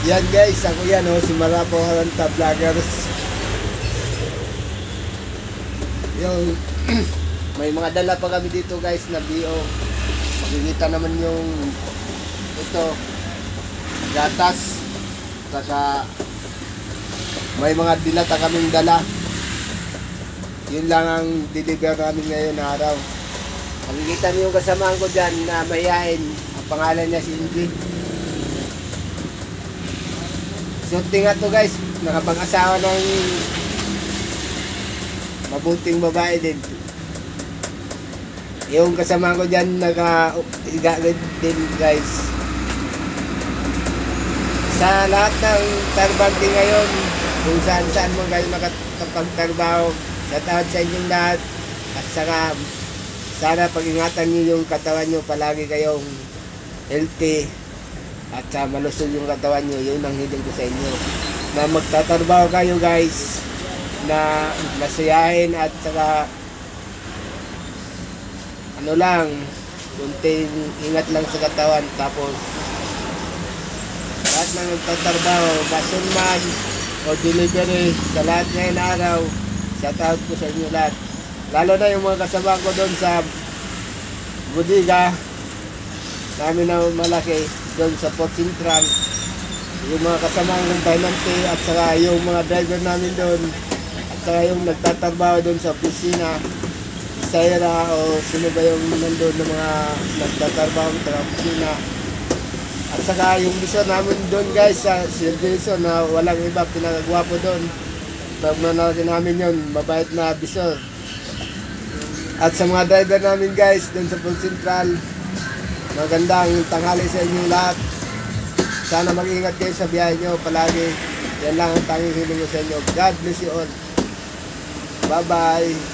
Yan guys, ako yan si Marapo Haranta Vloggers. Yung may mga dala pa kami dito guys na BO. Makikita naman yung ito gatas. Saka may mga dilata kaming dala. Yun lang ang deliver namin ngayon na araw. Makikita niyo yung kasamaan ko dyan na mayayain. Ang pangalan niya si Indy. Sunting nga to guys, nakapag-asawa ng mabuting babae din. Yung kasama ko dyan naka-higa din guys. Sa lahat ng tarbante ngayon, kung saan-saan mo kayo makapagtarbaho, sa tawad sa inyong lahat. At saka sana pag-ingatan nyo yung katawan nyo, palagi kayong healthy. At malusog yung katawan nyo, yun ang hiling ko sa inyo. Na magtatrabaho kayo guys, na masayahin at saka ano lang, kunting ingat lang sa katawan. Tapos lahat ng magtatrabaho, bason man o delivery, sa lahat ngayon araw, shout out ko sa inyo lahat. Lalo na yung mga kasama ko doon sa bodega namin na malaki doon sa Port Central, yung mga kasama ng Bainante at saka yung mga driver namin doon at saka yung nagtatrabaho doon sa opisina, Saira o sino ba yung nandun ng mga nagtatrabaho sa opisina, at saka yung bisor namin doon guys sa serviso na walang iba, pinagagwapo doon. Pagmanawin namin yun, mabait na bisor. At sa mga driver namin guys doon sa Port Central, magandang tanghali sa inyo lahat. Sana mag-ingat kayo sa biyahe nyo palagi. Yan lang ang tanging hiling ko sa inyo. God bless you all. Bye bye.